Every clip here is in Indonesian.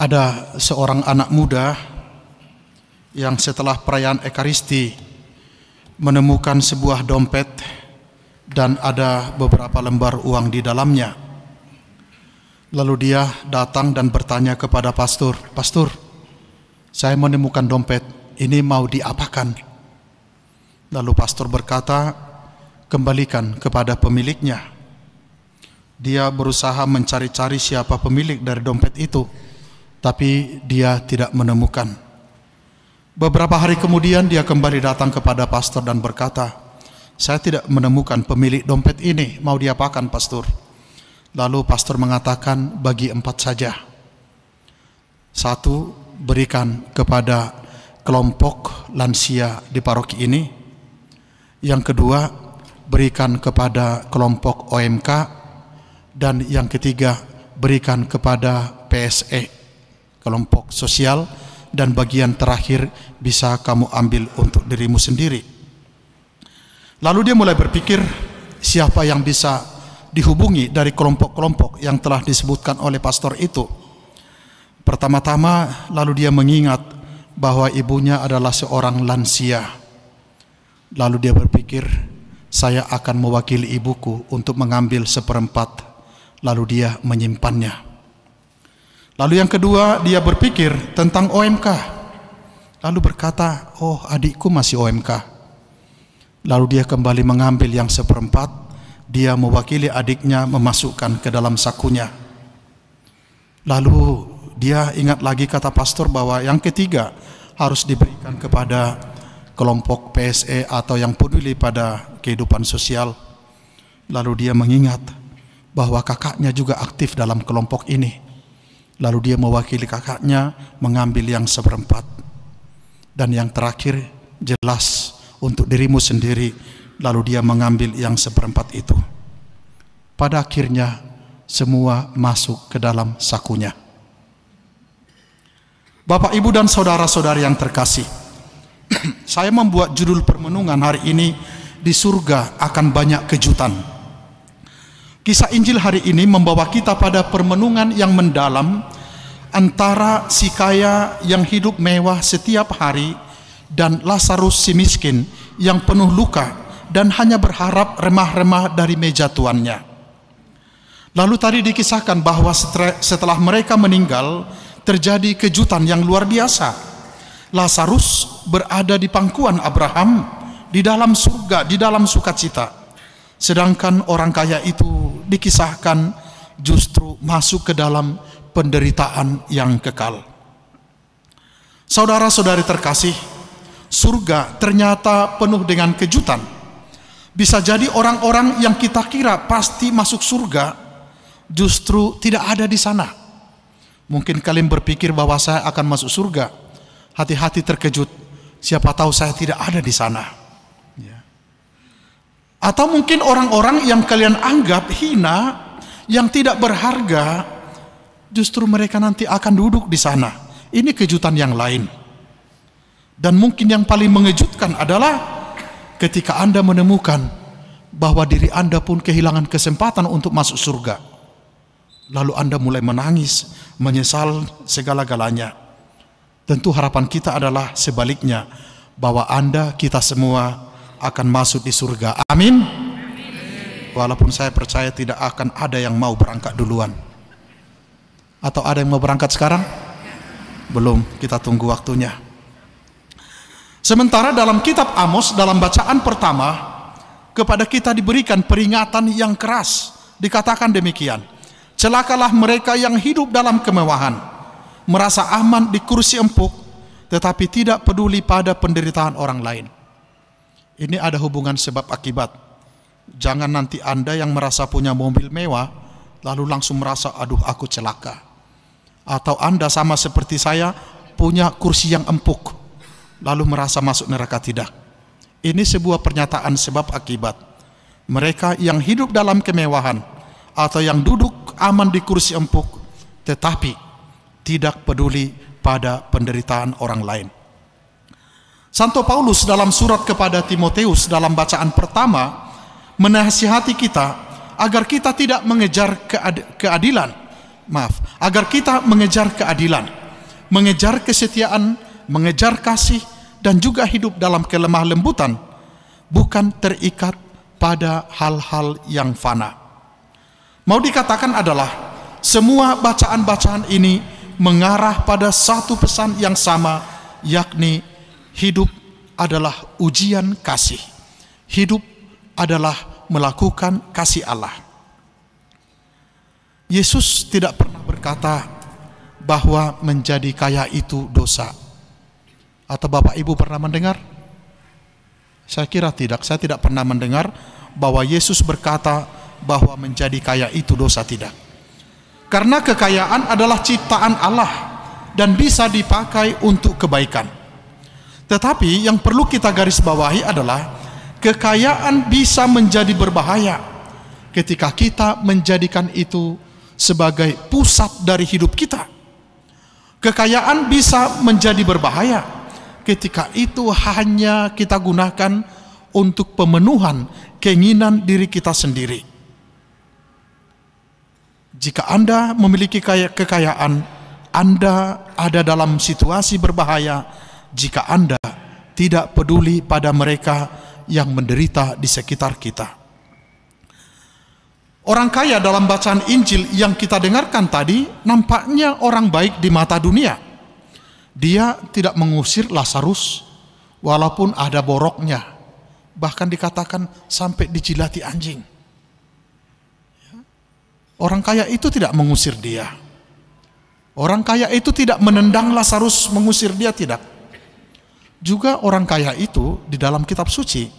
Ada seorang anak muda yang setelah perayaan Ekaristi menemukan sebuah dompet dan ada beberapa lembar uang di dalamnya. Lalu dia datang dan bertanya kepada pastor, "Pastor, saya menemukan dompet, ini mau diapakan?" Lalu pastor berkata, "Kembalikan kepada pemiliknya." Dia berusaha mencari-cari siapa pemilik dari dompet itu, tapi dia tidak menemukan. Beberapa hari kemudian dia kembali datang kepada pastor dan berkata, "Saya tidak menemukan pemilik dompet ini, mau diapakan, pastor?" Lalu pastor mengatakan, "Bagi 4 saja. 1, berikan kepada kelompok lansia di paroki ini. Yang kedua, berikan kepada kelompok OMK. Dan yang ketiga, berikan kepada PSE, kelompok sosial. Dan bagian terakhir bisa kamu ambil untuk dirimu sendiri." Lalu dia mulai berpikir siapa yang bisa dihubungi dari kelompok-kelompok yang telah disebutkan oleh pastor itu. Pertama-tama lalu dia mengingat bahwa ibunya adalah seorang lansia. Lalu dia berpikir, saya akan mewakili ibuku untuk mengambil 1/4. Lalu dia menyimpannya. Lalu yang kedua dia berpikir tentang OMK. Lalu berkata, "Oh, adikku masih OMK." Lalu dia kembali mengambil yang 1/4. Dia mewakili adiknya memasukkan ke dalam sakunya. Lalu dia ingat lagi kata pastor bahwa yang ketiga harus diberikan kepada kelompok PSE atau yang peduli pada kehidupan sosial. Lalu dia mengingat bahwa kakaknya juga aktif dalam kelompok ini. Lalu dia mewakili kakaknya mengambil yang 1/4. Dan yang terakhir jelas untuk dirimu sendiri. Lalu dia mengambil yang 1/4 itu. Pada akhirnya semua masuk ke dalam sakunya. Bapak, Ibu, dan saudara-saudari yang terkasih, saya membuat judul permenungan hari ini, "Di surga akan banyak kejutan." Kisah Injil hari ini membawa kita pada permenungan yang mendalam antara si kaya yang hidup mewah setiap hari dan Lazarus si miskin yang penuh luka dan hanya berharap remah-remah dari meja tuannya. Lalu tadi dikisahkan bahwa setelah mereka meninggal terjadi kejutan yang luar biasa. Lazarus berada di pangkuan Abraham di dalam surga, di dalam sukacita. Sedangkan orang kaya itu dikisahkan justru masuk ke dalam penderitaan yang kekal. Saudara-saudari terkasih, surga ternyata penuh dengan kejutan. Bisa jadi orang-orang yang kita kira pasti masuk surga justru tidak ada di sana. Mungkin kalian berpikir bahwa saya akan masuk surga. Hati-hati terkejut, siapa tahu saya tidak ada di sana. Atau mungkin orang-orang yang kalian anggap hina, yang tidak berharga, justru mereka nanti akan duduk di sana. Ini kejutan yang lain. Dan mungkin yang paling mengejutkan adalah ketika Anda menemukan bahwa diri Anda pun kehilangan kesempatan untuk masuk surga. Lalu Anda mulai menangis, menyesal segala-galanya. Tentu harapan kita adalah sebaliknya, bahwa Anda, kita semua akan masuk di surga. Amin. Walaupun saya percaya tidak akan ada yang mau berangkat duluan. Atau ada yang mau berangkat sekarang? Belum, kita tunggu waktunya. Sementara dalam kitab Amos, dalam bacaan pertama, kepada kita diberikan peringatan yang keras. Dikatakan demikian, "Celakalah mereka yang hidup dalam kemewahan, merasa aman di kursi empuk, tetapi tidak peduli pada penderitaan orang lain." Ini ada hubungan sebab akibat. Jangan nanti Anda yang merasa punya mobil mewah, lalu langsung merasa, "Aduh, aku celaka." Atau Anda sama seperti saya, punya kursi yang empuk, lalu merasa masuk neraka. Tidak. Ini sebuah pernyataan sebab akibat. Mereka yang hidup dalam kemewahan atau yang duduk aman di kursi empuk, tetapi tidak peduli pada penderitaan orang lain. Santo Paulus dalam surat kepada Timoteus dalam bacaan pertama menasihati kita agar kita tidak mengejar keadilan, agar kita mengejar keadilan, mengejar kesetiaan, mengejar kasih, dan juga hidup dalam kelemah lembutan, bukan terikat pada hal-hal yang fana. Mau dikatakan adalah semua bacaan-bacaan ini mengarah pada satu pesan yang sama, yakni hidup adalah ujian kasih. Hidup adalah melakukan kasih Allah. Yesus tidak pernah berkata bahwa menjadi kaya itu dosa. Atau Bapak Ibu pernah mendengar? Saya kira tidak. Saya tidak pernah mendengar bahwa Yesus berkata bahwa menjadi kaya itu dosa, tidak. Karena kekayaan adalah ciptaan Allah dan bisa dipakai untuk kebaikan. Tetapi yang perlu kita garis bawahi adalah kekayaan bisa menjadi berbahaya ketika kita menjadikan itu sebagai pusat dari hidup kita. Kekayaan bisa menjadi berbahaya ketika itu hanya kita gunakan untuk pemenuhan keinginan diri kita sendiri. Jika Anda memiliki kekayaan, Anda ada dalam situasi berbahaya jika Anda tidak peduli pada mereka yang menderita di sekitar kita. Orang kaya dalam bacaan Injil yang kita dengarkan tadi nampaknya orang baik di mata dunia. Dia tidak mengusir Lazarus walaupun ada boroknya, bahkan dikatakan sampai dijilati anjing. Orang kaya itu tidak mengusir dia. Orang kaya itu tidak menendang Lazarus, mengusir dia, tidak. Juga orang kaya itu di dalam kitab suci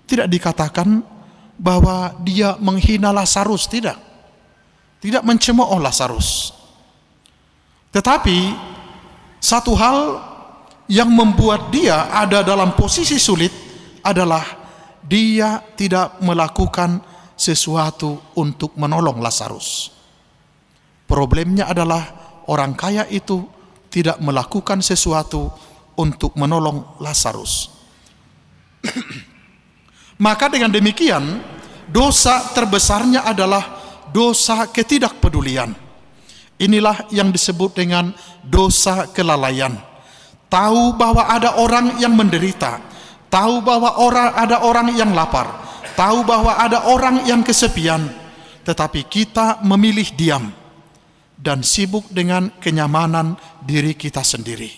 tidak dikatakan bahwa dia menghina Lazarus, tidak. Tidak mencemooh Lazarus. Tetapi satu hal yang membuat dia ada dalam posisi sulit adalah dia tidak melakukan sesuatu untuk menolong Lazarus. Problemnya adalah orang kaya itu tidak melakukan sesuatu untuk menolong Lazarus. Maka dengan demikian, dosa terbesarnya adalah dosa ketidakpedulian. Inilah yang disebut dengan dosa kelalaian. Tahu bahwa ada orang yang menderita, tahu bahwa ada orang yang lapar, tahu bahwa ada orang yang kesepian, tetapi kita memilih diam dan sibuk dengan kenyamanan diri kita sendiri.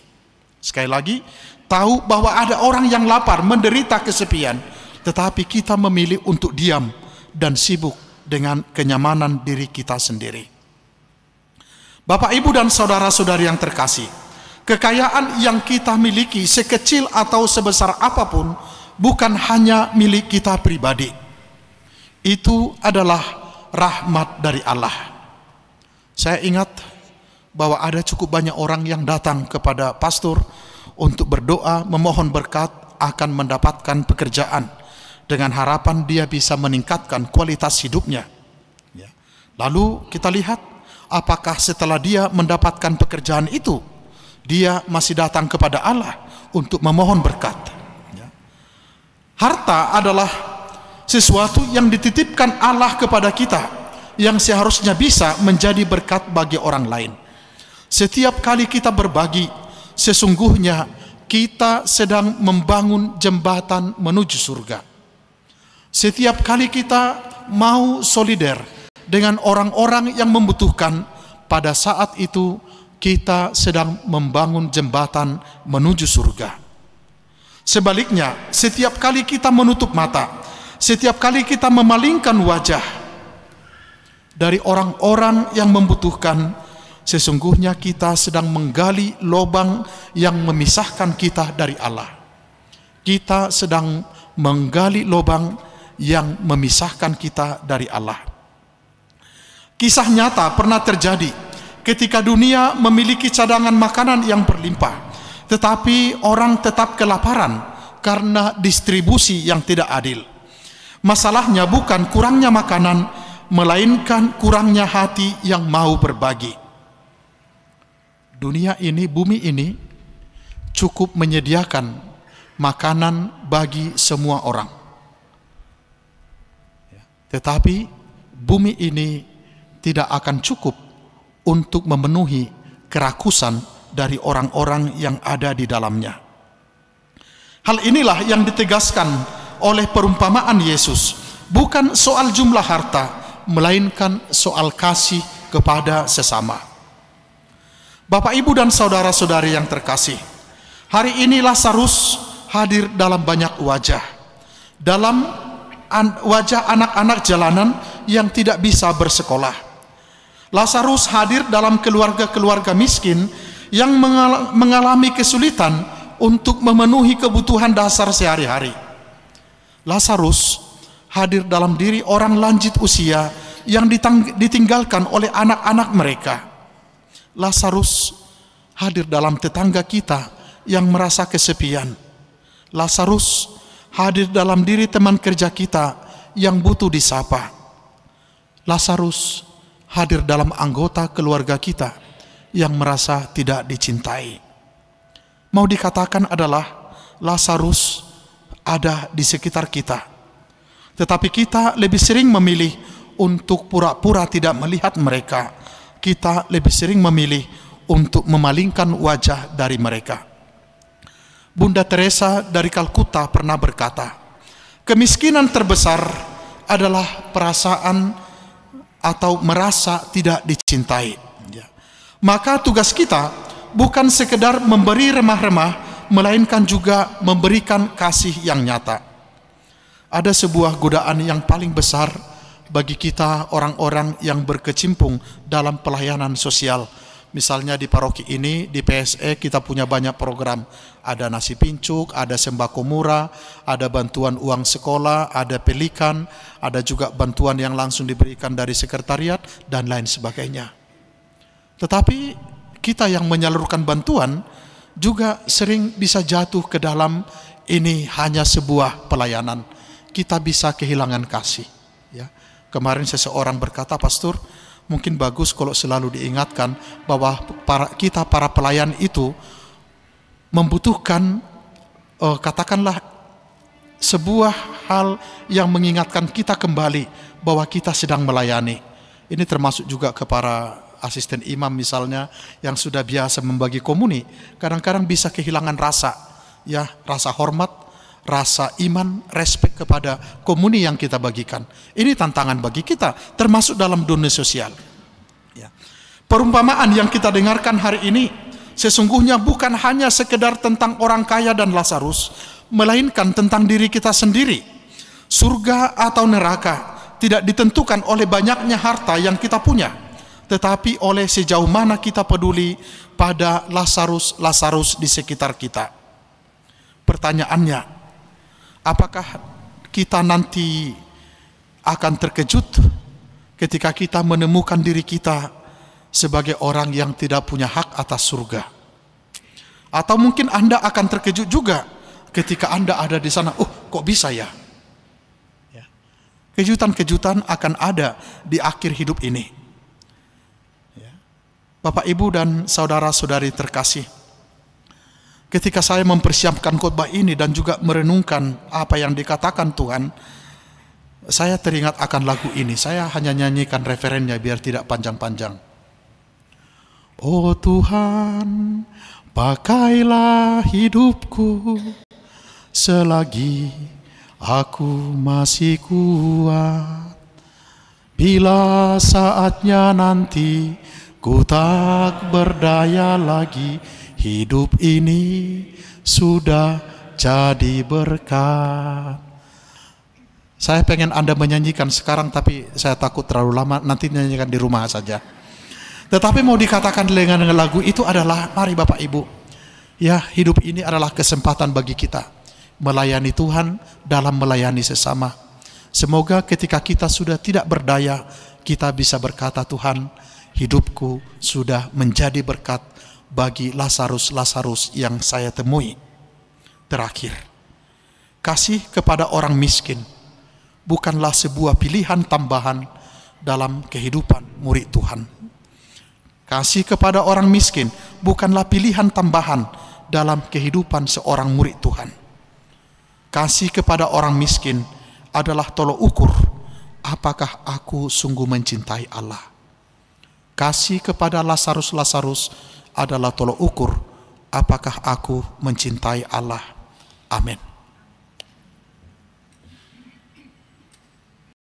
Sekali lagi, tahu bahwa ada orang yang lapar, menderita kesepian, tetapi kita memilih untuk diam dan sibuk dengan kenyamanan diri kita sendiri. Bapak, Ibu, dan saudara-saudari yang terkasih, kekayaan yang kita miliki sekecil atau sebesar apapun bukan hanya milik kita pribadi. Itu adalah rahmat dari Allah. Saya ingat bahwa ada cukup banyak orang yang datang kepada pastor untuk berdoa memohon berkat akan mendapatkan pekerjaan dengan harapan dia bisa meningkatkan kualitas hidupnya. Lalu kita lihat apakah setelah dia mendapatkan pekerjaan itu dia masih datang kepada Allah untuk memohon berkat. Harta adalah sesuatu yang dititipkan Allah kepada kita, yang seharusnya bisa menjadi berkat bagi orang lain. Setiap kali kita berbagi, sesungguhnya kita sedang membangun jembatan menuju surga. Setiap kali kita mau solider dengan orang-orang yang membutuhkan, pada saat itu kita sedang membangun jembatan menuju surga. Sebaliknya, setiap kali kita menutup mata, setiap kali kita memalingkan wajah dari orang-orang yang membutuhkan, sesungguhnya kita sedang menggali lubang yang memisahkan kita dari Allah. Kita sedang menggali lubang yang memisahkan kita dari Allah. Kisah nyata pernah terjadi ketika dunia memiliki cadangan makanan yang berlimpah, tetapi orang tetap kelaparan karena distribusi yang tidak adil. Masalahnya bukan kurangnya makanan, melainkan kurangnya hati yang mau berbagi. Dunia ini, bumi ini cukup menyediakan makanan bagi semua orang. Tetapi bumi ini tidak akan cukup untuk memenuhi kerakusan dari orang-orang yang ada di dalamnya. Hal inilah yang ditegaskan oleh perumpamaan Yesus, bukan soal jumlah harta, melainkan soal kasih kepada sesama. Bapak, Ibu, dan saudara-saudari yang terkasih, hari ini Lazarus hadir dalam banyak wajah. Dalam wajah anak-anak jalanan yang tidak bisa bersekolah. Lazarus hadir dalam keluarga-keluarga miskin yang mengalami kesulitan untuk memenuhi kebutuhan dasar sehari-hari. Lazarus hadir dalam diri orang lanjut usia yang ditinggalkan oleh anak-anak mereka. Lazarus hadir dalam tetangga kita yang merasa kesepian. Lazarus hadir dalam diri teman kerja kita yang butuh disapa. Lazarus hadir dalam anggota keluarga kita yang merasa tidak dicintai. Mau dikatakan adalah Lazarus ada di sekitar kita, tetapi kita lebih sering memilih untuk pura-pura tidak melihat mereka. Kita lebih sering memilih untuk memalingkan wajah dari mereka. Bunda Teresa dari Kalkuta pernah berkata, kemiskinan terbesar adalah perasaan atau merasa tidak dicintai. Maka tugas kita bukan sekedar memberi remah-remah, melainkan juga memberikan kasih yang nyata. Ada sebuah godaan yang paling besar bagi kita orang-orang yang berkecimpung dalam pelayanan sosial. Misalnya di paroki ini, di PSE kita punya banyak program. Ada nasi pincuk, ada sembako murah, ada bantuan uang sekolah, ada pelikan, ada juga bantuan yang langsung diberikan dari sekretariat, dan lain sebagainya. Tetapi kita yang menyalurkan bantuan juga sering bisa jatuh ke dalam ini hanya sebuah pelayanan. Kita bisa kehilangan kasih. Ya. Kemarin seseorang berkata, Pastor, mungkin bagus kalau selalu diingatkan bahwa kita para pelayan itu membutuhkan katakanlah sebuah hal yang mengingatkan kita kembali bahwa kita sedang melayani. Ini termasuk juga ke para asisten imam misalnya yang sudah biasa membagi komuni, kadang-kadang bisa kehilangan rasa, ya, rasa hormat, rasa iman, respek kepada komuni yang kita bagikan. Ini tantangan bagi kita, termasuk dalam dunia sosial. Ya. Perumpamaan yang kita dengarkan hari ini sesungguhnya bukan hanya sekedar tentang orang kaya dan Lazarus, melainkan tentang diri kita sendiri. Surga atau neraka tidak ditentukan oleh banyaknya harta yang kita punya, tetapi oleh sejauh mana kita peduli pada Lazarus di sekitar kita. Pertanyaannya, apakah kita nanti akan terkejut ketika kita menemukan diri kita sebagai orang yang tidak punya hak atas surga? Atau mungkin Anda akan terkejut juga ketika Anda ada di sana, kok bisa ya? Kejutan-kejutan akan ada di akhir hidup ini. Bapak, Ibu, dan saudara-saudari terkasih, ketika saya mempersiapkan khotbah ini dan juga merenungkan apa yang dikatakan Tuhan, saya teringat akan lagu ini. Saya hanya nyanyikan referennya biar tidak panjang-panjang. Oh Tuhan, pakailah hidupku selagi aku masih kuat. Bila saatnya nanti ku tak berdaya lagi, hidup ini sudah jadi berkat. Saya pengen Anda menyanyikan sekarang, tapi saya takut terlalu lama, nanti nyanyikan di rumah saja. Tetapi mau dikatakan dengan lagu itu adalah, mari Bapak Ibu, ya, hidup ini adalah kesempatan bagi kita melayani Tuhan dalam melayani sesama. Semoga ketika kita sudah tidak berdaya, kita bisa berkata, Tuhan, hidupku sudah menjadi berkat bagi Lazarus yang saya temui. Terakhir, kasih kepada orang miskin bukanlah sebuah pilihan tambahan dalam kehidupan murid Tuhan. Kasih kepada orang miskin bukanlah pilihan tambahan dalam kehidupan seorang murid Tuhan. Kasih kepada orang miskin adalah tolok ukur apakah aku sungguh mencintai Allah. kasih kepada Lazarus adalah tolok ukur apakah aku mencintai Allah. Amin.